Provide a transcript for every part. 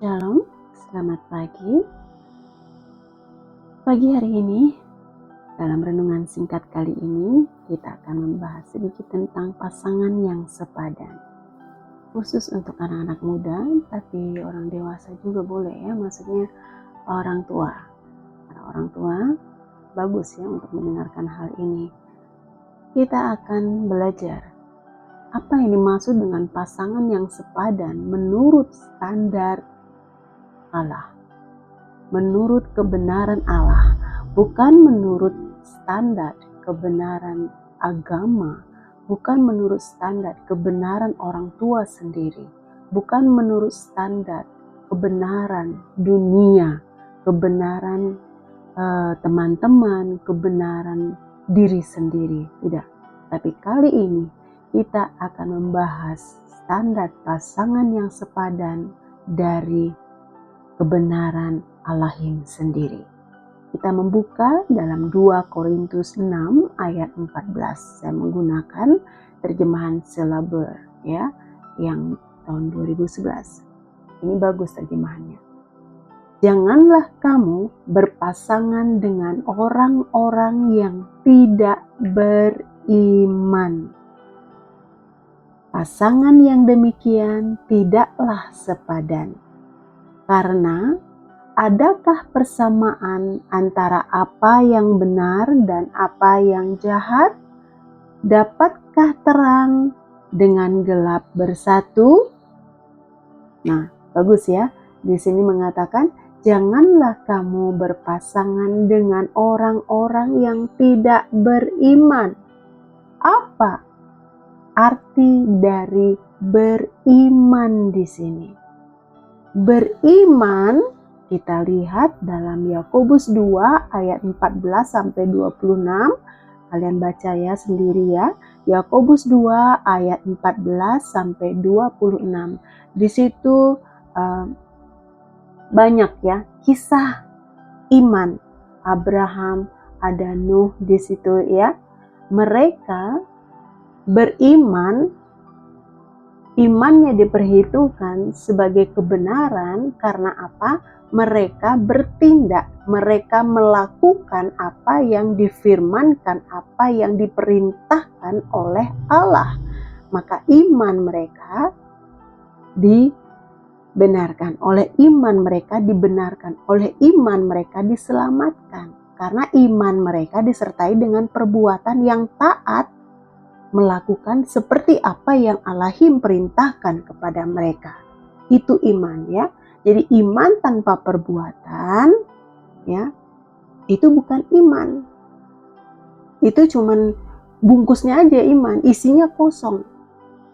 Shalom, selamat pagi. Pagi hari ini, dalam renungan singkat kali ini, kita akan membahas sedikit tentang pasangan yang sepadan. Khusus untuk anak-anak muda, tapi orang dewasa juga boleh ya, maksudnya orang tua. Para orang tua, bagus ya untuk mendengarkan hal ini. Kita akan belajar apa yang dimaksud dengan pasangan yang sepadan menurut standar Allah. Menurut kebenaran Allah, bukan menurut standar kebenaran agama, bukan menurut standar kebenaran orang tua sendiri, bukan menurut standar kebenaran dunia, kebenaran teman-teman, kebenaran diri sendiri. Tidak. Tapi kali ini kita akan membahas standar pasangan yang sepadan dari kebenaran Allahim sendiri. Kita membuka dalam 2 Korintus 6 ayat 14. Saya menggunakan terjemahan Syllabus ya, yang tahun 2011. Ini bagus terjemahannya. Janganlah kamu berpasangan dengan orang-orang yang tidak beriman. Pasangan yang demikian tidaklah sepadan. Karena adakah persamaan antara apa yang benar dan apa yang jahat? Dapatkah terang dengan gelap bersatu? Nah, bagus ya. Di sini mengatakan, janganlah kamu berpasangan dengan orang-orang yang tidak beriman. Apa arti dari beriman di sini? Beriman kita lihat dalam Yakobus 2 ayat 14 sampai 26. Kalian baca ya sendiri ya. Yakobus 2 ayat 14 sampai 26. Di situ banyak ya kisah iman Abraham, ada Nuh di situ ya. Mereka beriman, imannya diperhitungkan sebagai kebenaran karena apa? Mereka bertindak, mereka melakukan apa yang difirmankan, apa yang diperintahkan oleh Allah. Maka iman mereka dibenarkan, oleh iman mereka dibenarkan, oleh iman mereka diselamatkan. Karena iman mereka disertai dengan perbuatan yang taat, melakukan seperti apa yang Allahim perintahkan kepada mereka. Itu iman ya. Jadi iman tanpa perbuatan ya, itu bukan iman. Itu cuman bungkusnya aja iman, isinya kosong.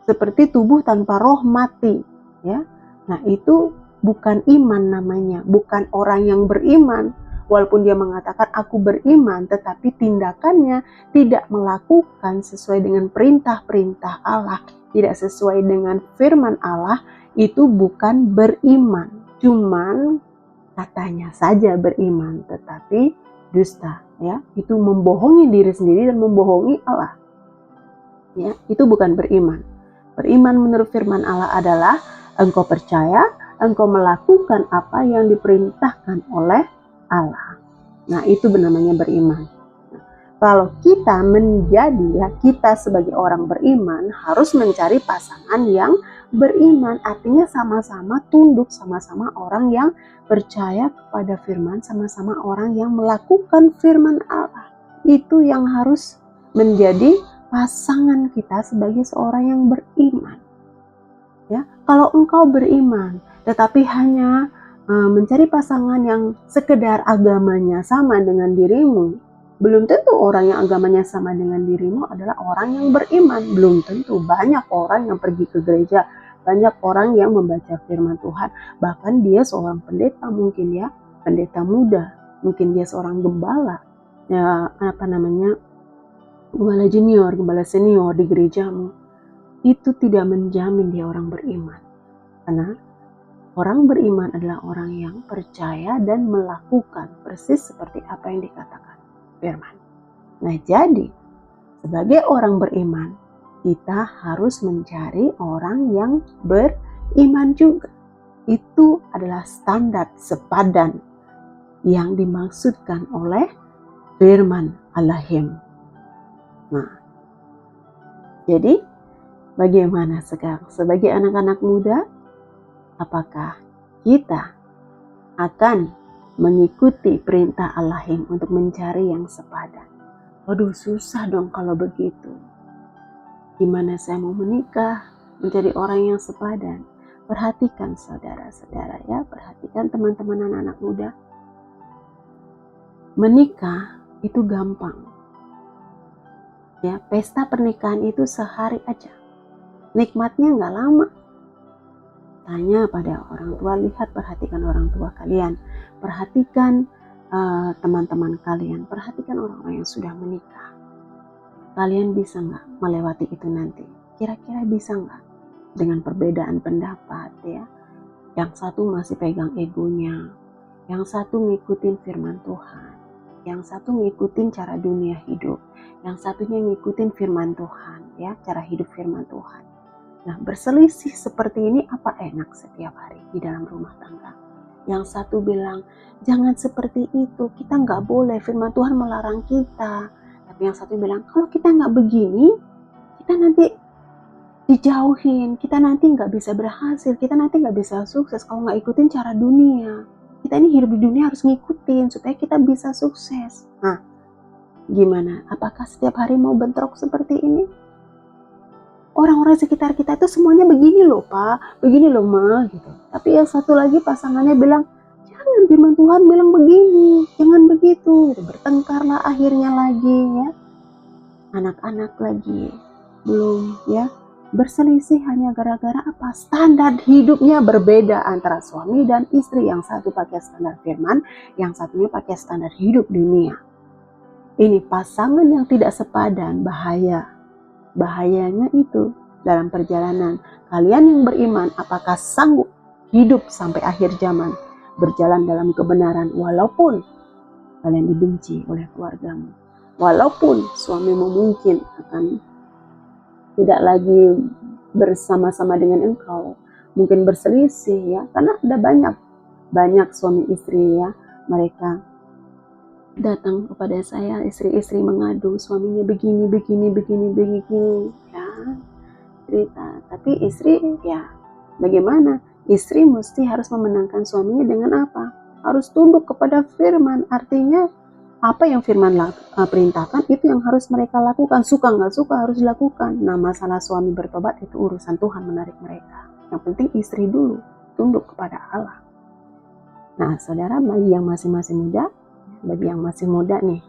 Seperti tubuh tanpa roh mati ya. Nah, itu bukan iman namanya, bukan orang yang beriman. Walaupun dia mengatakan aku beriman, tetapi tindakannya tidak melakukan sesuai dengan perintah-perintah Allah, tidak sesuai dengan firman Allah, itu bukan beriman. Cuman katanya saja beriman, tetapi dusta ya. Itu membohongi diri sendiri dan membohongi Allah. Ya, itu bukan beriman. Beriman menurut firman Allah adalah engkau percaya, engkau melakukan apa yang diperintahkan oleh Allah. Nah, itu namanya beriman. Nah, kalau kita kita sebagai orang beriman harus mencari pasangan yang beriman. Artinya sama-sama tunduk, sama-sama orang yang percaya kepada firman, sama-sama orang yang melakukan firman Allah. Itu yang harus menjadi pasangan kita sebagai seorang yang beriman. Ya, kalau engkau beriman tetapi hanya mencari pasangan yang sekedar agamanya sama dengan dirimu, belum tentu orang yang agamanya sama dengan dirimu adalah orang yang beriman. Belum tentu. Banyak orang yang pergi ke gereja, banyak orang yang membaca firman Tuhan, bahkan dia seorang pendeta mungkin ya, pendeta muda, mungkin dia seorang gembala ya, gembala junior, gembala senior di gerejamu. Itu tidak menjamin dia orang beriman. Karena orang beriman adalah orang yang percaya dan melakukan persis seperti apa yang dikatakan firman. Nah, jadi sebagai orang beriman, kita harus mencari orang yang beriman juga. itu adalah standar sepadan yang dimaksudkan oleh firman Allahim. Nah, jadi bagaimana sekarang sebagai anak-anak muda? Apakah kita akan mengikuti perintah Allahim untuk mencari yang sepadan? Waduh, susah dong kalau begitu. Gimana saya mau menikah, menjadi orang yang sepadan? Perhatikan saudara-saudara ya, perhatikan teman-teman anak-anak muda. Menikah itu gampang. Ya, pesta pernikahan itu sehari aja. Nikmatnya nggak lama. Tanya pada orang tua, lihat, perhatikan orang tua kalian. Perhatikan teman-teman kalian, perhatikan orang-orang yang sudah menikah. Kalian bisa nggak melewati itu nanti? Kira-kira bisa nggak? Dengan perbedaan pendapat ya. Yang satu masih pegang egonya, yang satu ngikutin firman Tuhan, yang satu ngikutin cara dunia hidup, yang satunya ngikutin firman Tuhan ya, cara hidup firman Tuhan. Nah, berselisih seperti ini apa enak setiap hari di dalam rumah tangga? Yang satu bilang, jangan seperti itu, kita nggak boleh, firman Tuhan melarang kita. Tapi yang satu bilang, kalau kita nggak begini, kita nanti dijauhin, kita nanti nggak bisa berhasil, kita nanti nggak bisa sukses kalau nggak ikutin cara dunia. Kita ini hidup di dunia harus ngikutin supaya kita bisa sukses. Nah, gimana? Apakah setiap hari mau bentrok seperti ini? Orang-orang sekitar kita itu semuanya begini loh Pak, begini loh Ma, gitu. Tapi yang satu lagi pasangannya bilang, jangan, firman Tuhan bilang begini, jangan begitu. Gitu. Bertengkarlah akhirnya lagi ya. Anak-anak lagi belum ya, berselisih hanya gara-gara apa? Standar hidupnya berbeda antara suami dan istri. Yang satu pakai standar firman, yang satunya pakai standar hidup dunia. Ini pasangan yang tidak sepadan, bahaya. Bahayanya itu dalam perjalanan kalian yang beriman, apakah sanggup hidup sampai akhir zaman, berjalan dalam kebenaran walaupun kalian dibenci oleh keluargamu, walaupun suamimu mungkin akan tidak lagi bersama-sama dengan engkau, mungkin berselisih ya, karena ada banyak suami istri ya, mereka datang kepada saya, istri-istri mengadu suaminya begini ya, cerita. Tapi istri ya bagaimana? Istri mesti harus memenangkan suaminya dengan apa? Harus tunduk kepada firman. Artinya apa yang firman perintahkan itu yang harus mereka lakukan. Suka nggak suka harus dilakukan. Nah, masalah suami bertobat itu urusan Tuhan menarik mereka. Yang penting istri dulu tunduk kepada Allah. Nah, saudara, bagi yang masih muda nih,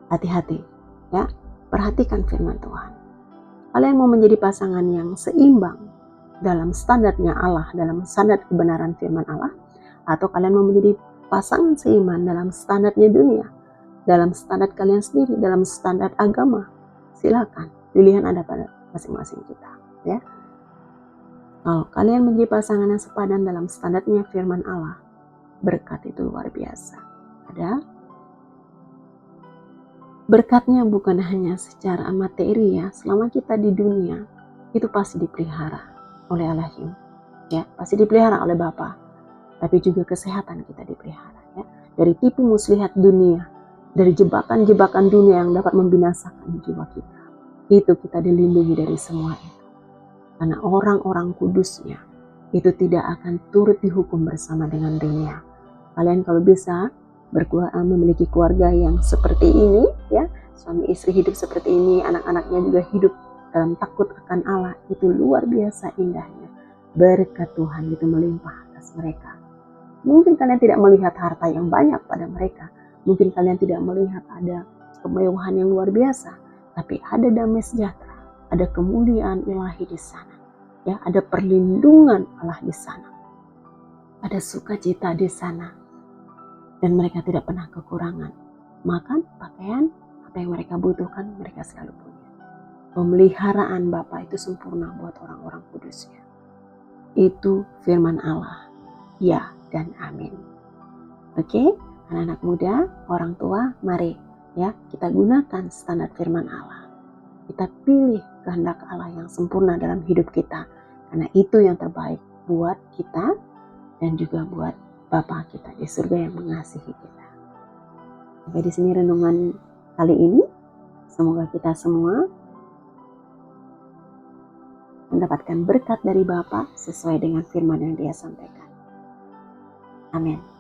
hati-hati ya, perhatikan firman Tuhan. Kalian mau menjadi pasangan yang seimbang dalam standarnya Allah, dalam standar kebenaran firman Allah, atau kalian mau menjadi pasangan seiman dalam standarnya dunia, dalam standar kalian sendiri, dalam standar agama? Silakan, pilihan ada pada masing-masing kita ya. Kalau kalian menjadi pasangan yang sepadan dalam standarnya firman Allah, berkat itu luar biasa. Ada berkatnya bukan hanya secara materi ya, selama kita di dunia itu pasti dipelihara oleh Allahim ya, pasti dipelihara oleh Bapa, tapi juga kesehatan kita dipelihara ya, dari tipu muslihat dunia, dari jebakan-jebakan dunia yang dapat membinasakan jiwa kita, itu kita dilindungi dari semua itu, karena orang-orang kudusnya itu tidak akan turut dihukum bersama dengan dunia. Kalian kalau bisa memiliki keluarga yang seperti ini ya, suami istri hidup seperti ini, anak-anaknya juga hidup dalam takut akan Allah, itu luar biasa indahnya. Berkat Tuhan itu melimpah atas mereka. Mungkin kalian tidak melihat harta yang banyak pada mereka, mungkin kalian tidak melihat ada kemewahan yang luar biasa, tapi ada damai sejahtera, ada kemuliaan ilahi di sana ya, ada perlindungan Allah di sana, ada sukacita di sana. Dan mereka tidak pernah kekurangan makan, pakaian, apa yang mereka butuhkan mereka selalu punya. Pemeliharaan Bapa itu sempurna buat orang-orang kudusnya. Itu firman Allah, ya dan amin. Oke, anak-anak muda, orang tua, mari ya kita gunakan standar firman Allah. Kita pilih kehendak Allah yang sempurna dalam hidup kita, karena itu yang terbaik buat kita dan juga buat Bapa kita di surga yang mengasihi kita. Sampai di sini renungan kali ini. Semoga kita semua mendapatkan berkat dari Bapa sesuai dengan firman yang Dia sampaikan. Amin.